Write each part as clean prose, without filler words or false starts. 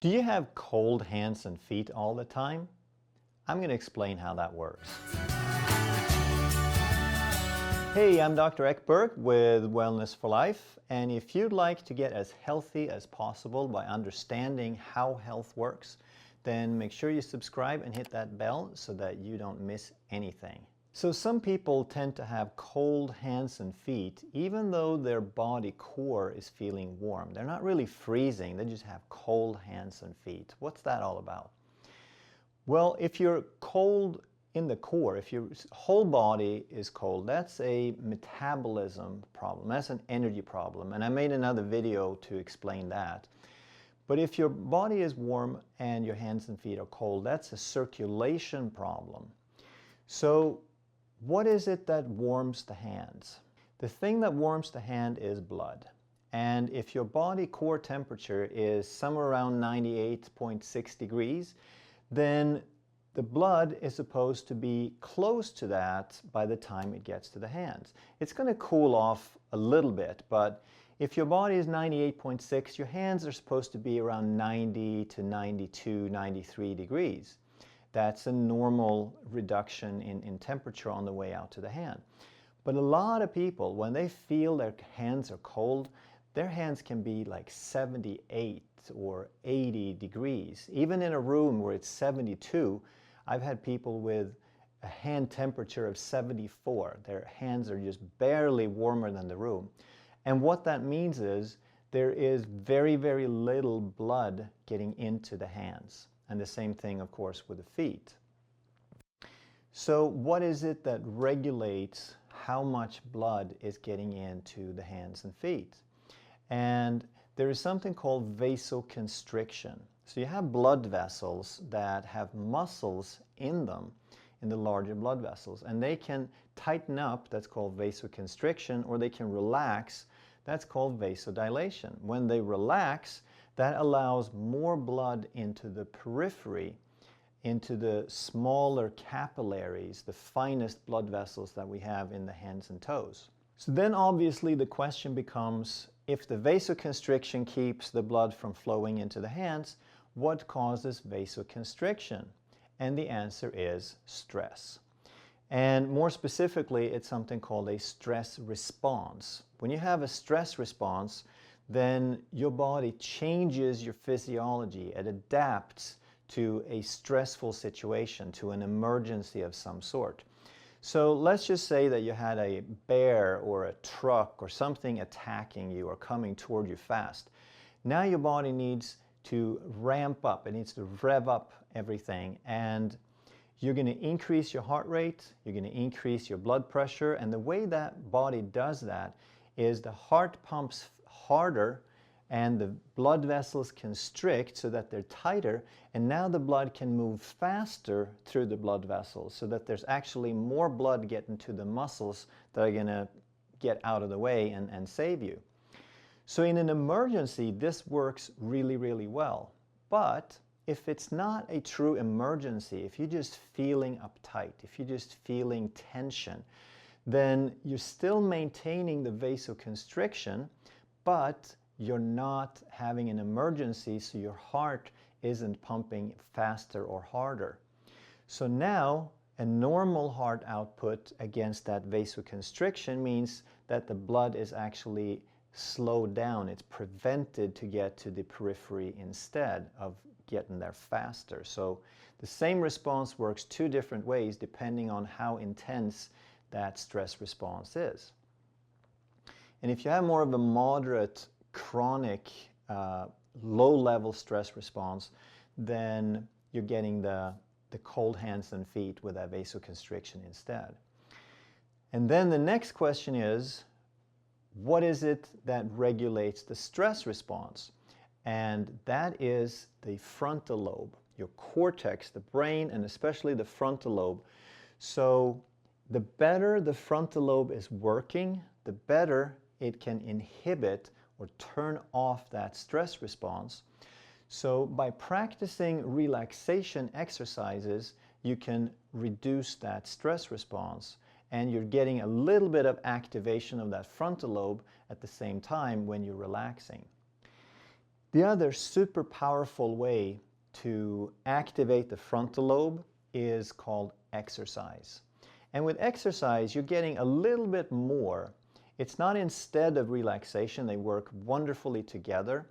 Do you have cold hands and feet all the time? I'm going to explain how that works. Hey, I'm Dr. Ekberg with Wellness for Life, and if you'd like to get as healthy as possible by understanding how health works, then make sure you subscribe and hit that bell so that you don't miss anything. So some people tend to have cold hands and feet even though their body core is feeling warm. They're not really freezing, they just have cold hands and feet. What's that all about? Well, if you're cold in the core, if your whole body is cold, that's a metabolism problem, that's an energy problem, and I made another video to explain that. But if your body is warm and your hands and feet are cold, that's a circulation problem. So what is it that warms the hands? The thing that warms the hand is blood. And if your body core temperature is somewhere around 98.6 degrees, then the blood is supposed to be close to that by the time it gets to the hands. It's going to cool off a little bit, but if your body is 98.6, your hands are supposed to be around 90 to 92, 93 degrees. That's a normal reduction in temperature on the way out to the hand. But a lot of people, when they feel their hands are cold, their hands can be like 78 or 80 degrees. Even in a room where it's 72, I've had people with a hand temperature of 74. Their hands are just barely warmer than the room. And what that means is there is very, very little blood getting into the hands. And the same thing, of course, with the feet. So what is it that regulates how much blood is getting into the hands and feet? And there is something called vasoconstriction. So you have blood vessels that have muscles in them, in the larger blood vessels, and they can tighten up, that's called vasoconstriction, or they can relax, that's called vasodilation. When they relax, that allows more blood into the periphery, into the smaller capillaries, the finest blood vessels that we have in the hands and toes. So then obviously the question becomes, if the vasoconstriction keeps the blood from flowing into the hands, what causes vasoconstriction? And the answer is stress. And more specifically, it's something called a stress response. When you have a stress response, then your body changes your physiology. It adapts to a stressful situation, to an emergency of some sort. So let's just say that you had a bear or a truck or something attacking you or coming toward you fast. Now your body needs to ramp up. It needs to rev up everything, and you're going to increase your heart rate, you're going to increase your blood pressure, and the way that body does that is the heart pumps harder and the blood vessels constrict so that they're tighter, and now the blood can move faster through the blood vessels so that there's actually more blood getting to the muscles that are going to get out of the way and save you. So in an emergency, this works really, really well. But if it's not a true emergency, if you're just feeling uptight, if you're just feeling tension, then you're still maintaining the vasoconstriction, but you're not having an emergency, so your heart isn't pumping faster or harder. So now a normal heart output against that vasoconstriction means that the blood is actually slowed down. It's prevented to get to the periphery instead of getting there faster. So the same response works two different ways depending on how intense that stress response is. And if you have more of a moderate, chronic, low-level stress response, then you're getting the cold hands and feet with that vasoconstriction instead. And then the next question is, what is it that regulates the stress response? And that is the frontal lobe, your cortex, the brain, and especially the frontal lobe. So the better the frontal lobe is working, the better it can inhibit or turn off that stress response. So by practicing relaxation exercises, you can reduce that stress response, and you're getting a little bit of activation of that frontal lobe at the same time when you're relaxing. The other super powerful way to activate the frontal lobe is called exercise. And with exercise, you're getting a little bit more. It's not instead of relaxation, they work wonderfully together,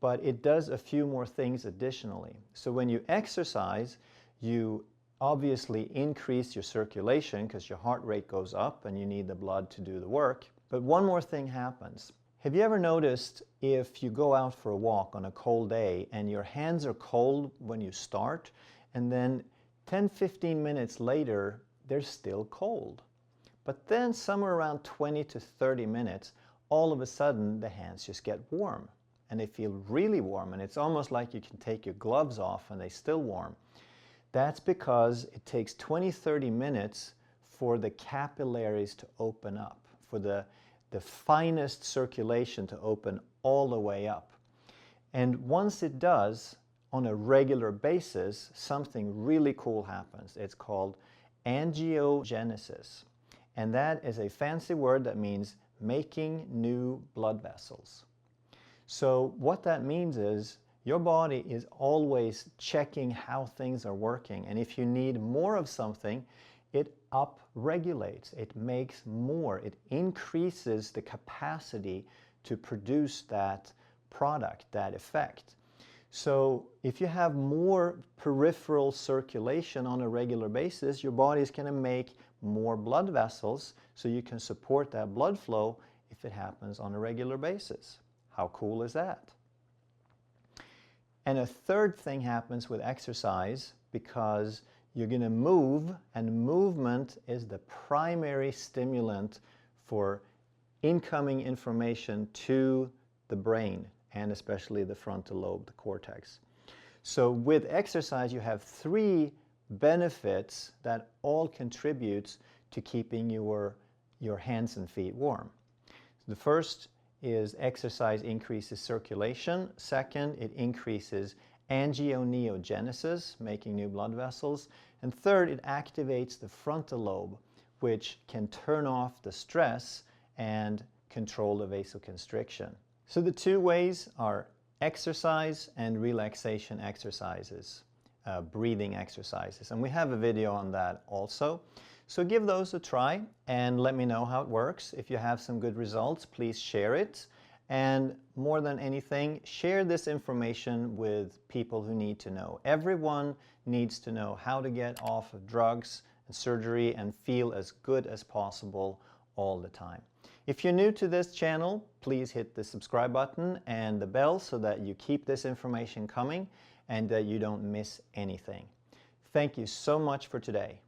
but it does a few more things additionally. So when you exercise, you obviously increase your circulation because your heart rate goes up and you need the blood to do the work. But one more thing happens. Have you ever noticed if you go out for a walk on a cold day and your hands are cold when you start, and then 10-15 minutes later, they're still cold? But then somewhere around 20 to 30 minutes, all of a sudden the hands just get warm and they feel really warm, and it's almost like you can take your gloves off and they're still warm. That's because it takes 20-30 minutes for the capillaries to open up, for the finest circulation to open all the way up. And once it does, on a regular basis, something really cool happens. It's called angiogenesis. And that is a fancy word that means making new blood vessels. So what that means is your body is always checking how things are working. And if you need more of something, it up-regulates, it makes more, it increases the capacity to produce that product, that effect. So if you have more peripheral circulation on a regular basis, your body is going to make more blood vessels so you can support that blood flow if it happens on a regular basis. How cool is that? And a third thing happens with exercise, because you're going to move, and movement is the primary stimulant for incoming information to the brain, and especially the frontal lobe, the cortex. So with exercise, you have three benefits that all contributes to keeping your hands and feet warm. The first is exercise increases circulation. Second, it increases angioneogenesis, making new blood vessels. And third, it activates the frontal lobe, which can turn off the stress and control the vasoconstriction. So the two ways are exercise and relaxation exercises, breathing exercises. And we have a video on that also. So give those a try and let me know how it works. If you have some good results, please share it. And more than anything, share this information with people who need to know. Everyone needs to know how to get off of drugs and surgery and feel as good as possible all the time. If you're new to this channel, please hit the subscribe button and the bell so that you keep this information coming and that you don't miss anything. Thank you so much for today.